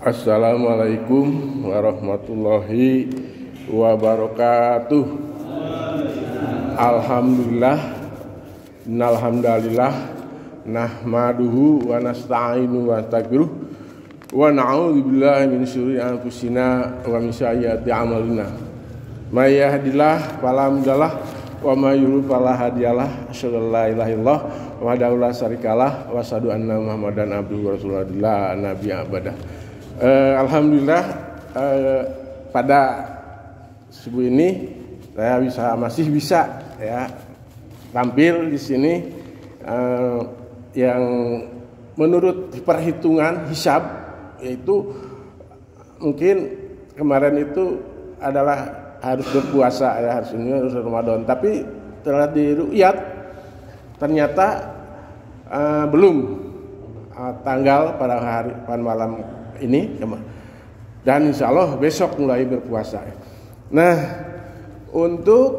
Assalamualaikum warahmatullahi wabarakatuh. Alhamdulillah, innalhamdalillah, nahmaduhu wa nasta'inu wa nastaghfiruh wa na'udzu billahi min syururi anfusina wa min sayyiati a'malina. May yahdihillahu fala mudhillalah wa may yudhlil fala hadiyalah. Asyhadu an la ilaha illallah wahdahu la syarikalah wa asyhadu anna Muhammadan abduhu wa rasuluh la nabiyya ba'dah. Alhamdulillah, pada subuh ini saya masih bisa ya tampil di sini yang menurut perhitungan hisab, yaitu mungkin kemarin itu adalah harus berpuasa ya, harus Ramadan, tapi telah diruyat ternyata belum tanggal pada malam ini, dan insya Allah besok mulai berpuasa. Nah, untuk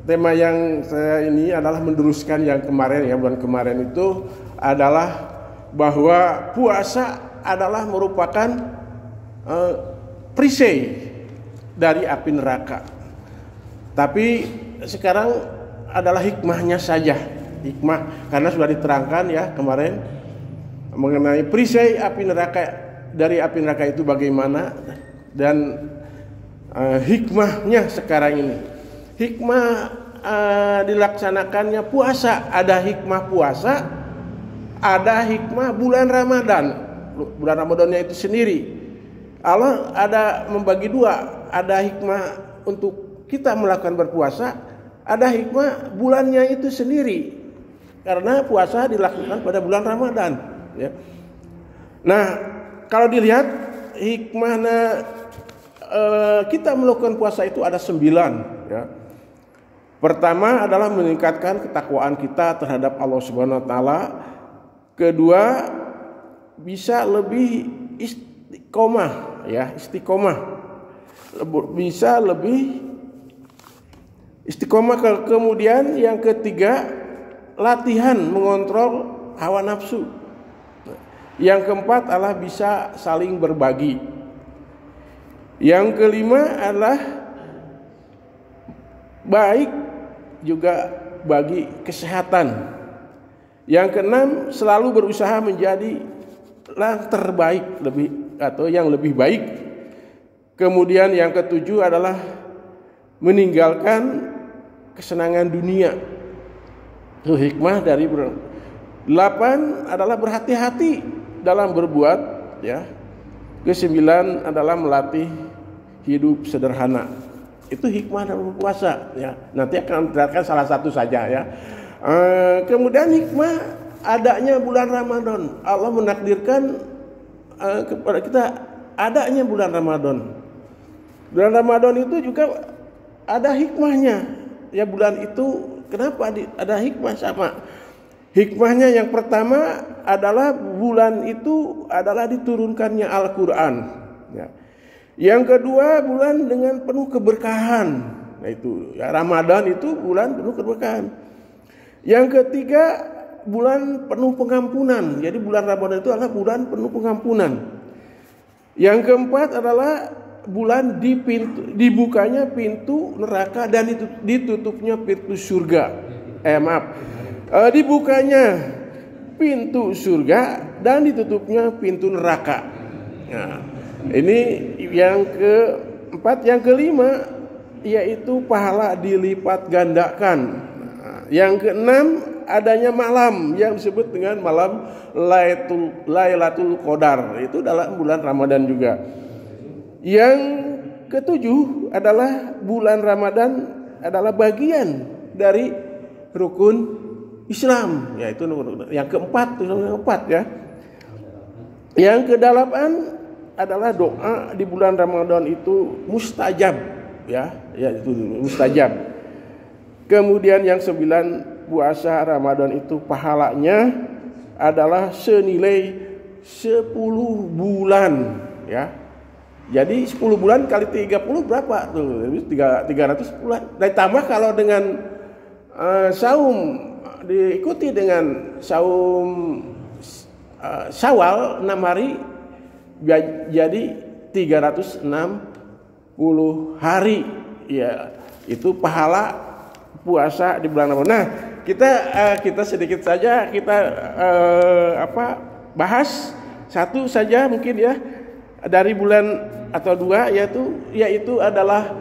tema yang saya ini adalah meneruskan yang kemarin ya, bulan kemarin itu adalah bahwa puasa adalah merupakan perisai dari api neraka. Tapi sekarang adalah hikmahnya saja, hikmah karena sudah diterangkan ya kemarin mengenai perisai api neraka, dari api neraka itu bagaimana, dan hikmahnya sekarang ini. Hikmah dilaksanakannya puasa, ada hikmah puasa, ada hikmah bulan Ramadan. Bulan Ramadannya itu sendiri Allah ada membagi dua, ada hikmah untuk kita melakukan berpuasa, ada hikmah bulannya itu sendiri karena puasa dilakukan pada bulan Ramadan ya. Nah, kalau dilihat hikmahnya kita melakukan puasa itu ada 9 ya. Pertama adalah meningkatkan ketakwaan kita terhadap Allah Subhanahu wa taala. Kedua, bisa lebih istiqomah ya, bisa lebih istiqomah. Kemudian yang ketiga, latihan mengontrol hawa nafsu. Yang keempat adalah bisa saling berbagi. Yang kelima adalah baik juga bagi kesehatan. Yang keenam, selalu berusaha menjadi yang terbaik atau yang lebih baik. Kemudian yang ketujuh adalah meninggalkan kesenangan dunia. Itu hikmah dari 8 adalah berhati-hati dalam berbuat ya. Ke-9 adalah melatih hidup sederhana. Itu hikmah dalam berpuasa ya. Nanti akan terangkan salah satu saja ya. Kemudian hikmah adanya bulan Ramadan. Allah menakdirkan kepada kita adanya bulan Ramadan. Bulan Ramadan itu juga ada hikmahnya. Ya, bulan itu kenapa ada hikmah sama? Hikmahnya yang pertama adalah bulan itu adalah diturunkannya Al-Quran ya. Yang kedua, bulan dengan penuh keberkahan. Nah itu ya, Ramadan itu bulan penuh keberkahan. Yang ketiga, bulan penuh pengampunan. Jadi bulan Ramadan itu adalah bulan penuh pengampunan. Yang keempat adalah bulan dibukanya pintu neraka dan ditutupnya pintu surga. Dibukanya pintu surga dan ditutupnya pintu neraka. Nah, ini yang keempat. Yang kelima yaitu pahala dilipat gandakan. Nah, yang keenam adanya malam yang disebut dengan malam Lailatul Qadar. Itu dalam bulan Ramadan juga. Yang ketujuh adalah bulan Ramadan adalah bagian dari rukun Islam, yaitu yang keempat ya. Yang kedelapan adalah doa di bulan Ramadan itu mustajab ya itu mustajab. Kemudian yang 9, puasa Ramadan itu pahalanya adalah senilai 10 bulan ya. Jadi 10 bulan kali 30 berapa tuh? 300 bulan. Ditambah kalau dengan saum diikuti dengan saum Syawal 6 hari jadi 360 hari. Ya, itu pahala puasa di bulan Ramadan. Nah, kita sedikit saja kita bahas satu saja mungkin ya dari bulan atau dua, yaitu adalah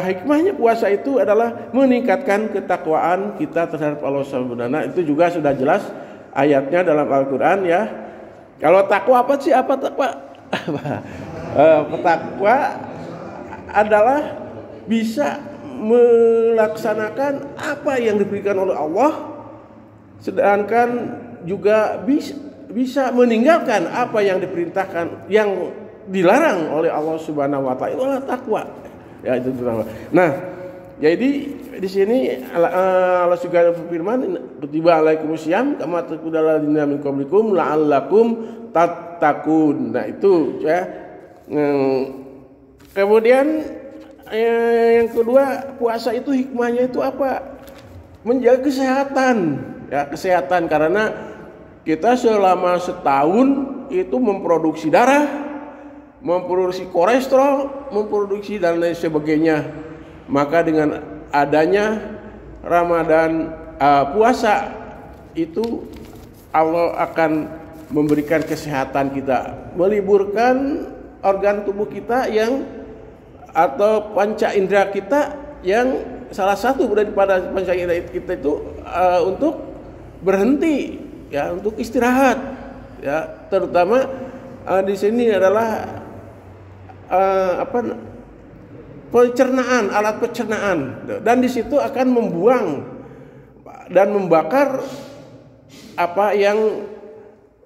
hikmahnya puasa itu adalah meningkatkan ketakwaan kita terhadap Allah Subhanahu wa taala. Itu juga sudah jelas ayatnya dalam Al-Qur'an ya. Kalau takwa apa sih? Apa takwa? Takwa adalah bisa melaksanakan apa yang diberikan oleh Allah, sedangkan juga bisa meninggalkan apa yang diperintahkan, yang dilarang oleh Allah Subhanahu wa taala. Itulah takwa. Ya, itu pertama. Nah, jadi di sini Allah juga berfirman, "Kutiba alaikumusiyam kama kutiba alal ladzina min qablikum la'allakum tattaqun." Nah, itu ya. Kemudian yang kedua, puasa itu hikmahnya itu apa? Menjaga kesehatan. Ya, kesehatan karena kita selama setahun itu memproduksi darah, memproduksi kolesterol, memproduksi dan lain sebagainya. Maka dengan adanya Ramadan, puasa itu Allah akan memberikan kesehatan kita, meliburkan organ tubuh kita atau panca indera kita yang salah satu daripada panca indera kita itu untuk berhenti ya, untuk istirahat ya, terutama di sini adalah pencernaan, alat pencernaan, dan di situ akan membuang dan membakar apa yang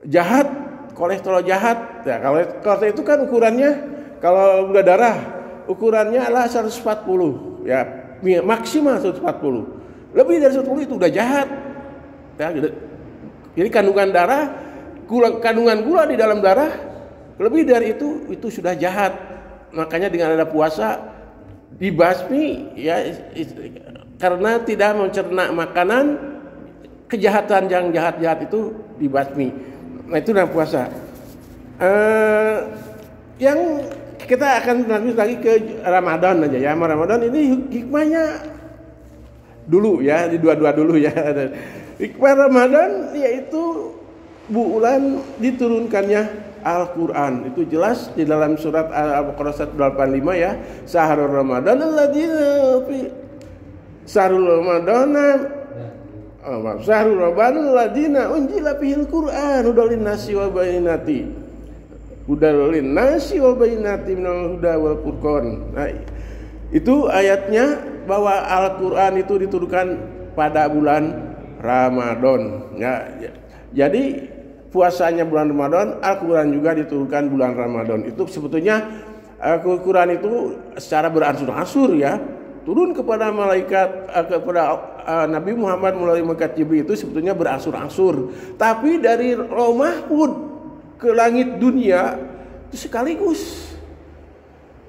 jahat, kolesterol jahat. Ya, kalau kolesterol itu kan ukurannya, kalau gula darah ukurannya adalah 140 ya, maksimal 140. Lebih dari 140 itu udah jahat. Ya, gitu. Jadi kandungan gula di dalam darah lebih dari itu sudah jahat. Makanya dengan ada puasa dibasmi ya, karena tidak mencerna makanan, kejahatan yang jahat-jahat itu dibasmi. Nah, itu dalam puasa. Yang kita akan lanjut lagi ke Ramadan aja ya. Ramadan ini hikmahnya dulu ya, di dua-dua dulu ya. Hikmah Ramadan yaitu bulan diturunkannya Al-Quran. Itu jelas di dalam surat Al-Baqarah 185 ya. Syahrul Ramadan Syahrul Ramadan alladzina unzila fihil Qur'an hudal nasi wa bayyinati. Hudal nasi wa bayyinati minal huda wal furqan. Nah, itu ayatnya bahwa Al-Quran itu diturunkan pada bulan Ramadan ya. Jadi puasanya bulan Ramadan, Al-Quran juga diturunkan bulan Ramadan. Itu sebetulnya Al-Quran itu secara beransur-ansur ya, turun kepada malaikat, kepada Nabi Muhammad melalui malaikat Jibril itu sebetulnya beransur-ansur. Tapi dari Lauh Mahfuz ke langit dunia itu sekaligus.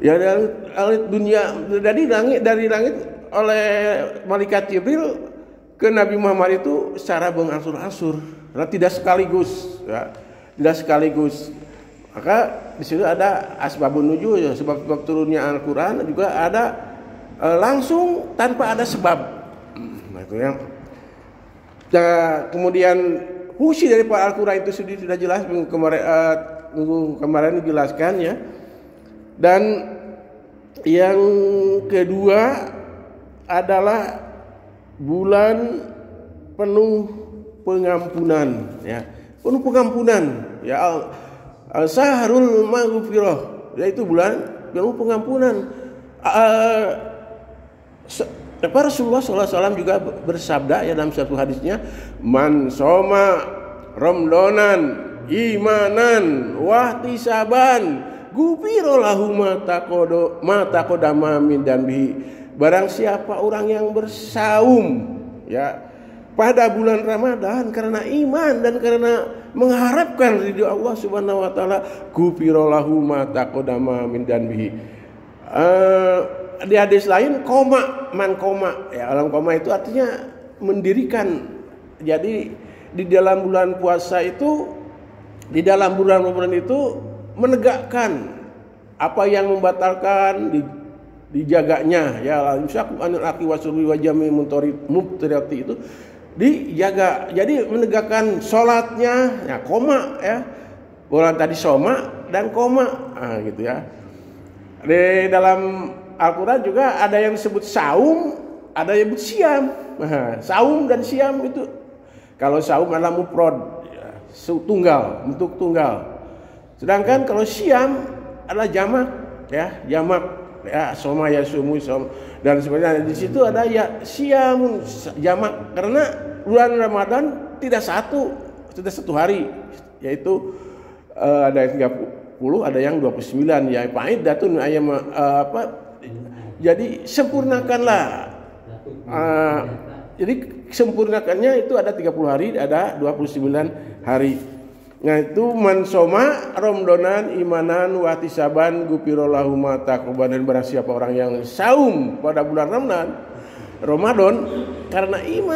Ya, dari dunia, dari langit oleh malaikat Jibril ke Nabi Muhammad itu secara beransur-ansur. Karena tidak sekaligus, ya, tidak sekaligus. Maka di situ ada asbabun nuzul, ya, sebab turunnya Al-Quran juga ada langsung tanpa ada sebab. Nah, itu yang. Kemudian fungsi daripada Al-Quran itu sudah jelas kemarin dijelaskan ya. Dan yang kedua adalah bulan penuh pengampunan ya, penuh pengampunan ya, Syahrul Maghfirah, yaitu bulan penuh pengampunan. Rasulullah SAW juga bersabda ya dalam satu hadisnya, man soma ramdonan imanan wahtisaban gufira lahu ma taqaddama min dambihi. Barang siapa orang yang bersaum ya pada bulan Ramadan karena iman dan karena mengharapkan ridho Allah Subhanahu wa taala, ghufira lahu ma taqaddama min dzanbihi. Di hadis lain man koma ya, dalam koma itu artinya mendirikan. Jadi di dalam bulan puasa itu di dalam bulan Ramadan itu menegakkan apa yang membatalkan dijaganya, ya imsaku anil akli wasurbi wa jami mubtirati itu dijaga. Jadi menegakkan sholatnya, ya koma ya. Bulan tadi soma dan koma, gitu ya. Di dalam Al-Quran juga ada yang disebut saum, ada yang disebut siam. Saum dan siam itu, kalau saum adalah mufrad, ya, tunggal, bentuk tunggal. Sedangkan kalau siam adalah jamak, ya jamak, ya soma ya sumu som dan sebenarnya di situ ada ya siamun jamak karena bulan Ramadan tidak satu hari, yaitu ada yang 30, ada yang 29, ya faidatun ayam jadi sempurnakanlah. Jadi sempurnakannya itu ada 30 hari, ada 29 hari. Nah itu man soma ramdonan imanan wa ihtisaban ghufirallahu ma taqabbala, dan barang siapa orang yang saum pada bulan Ramadan karena iman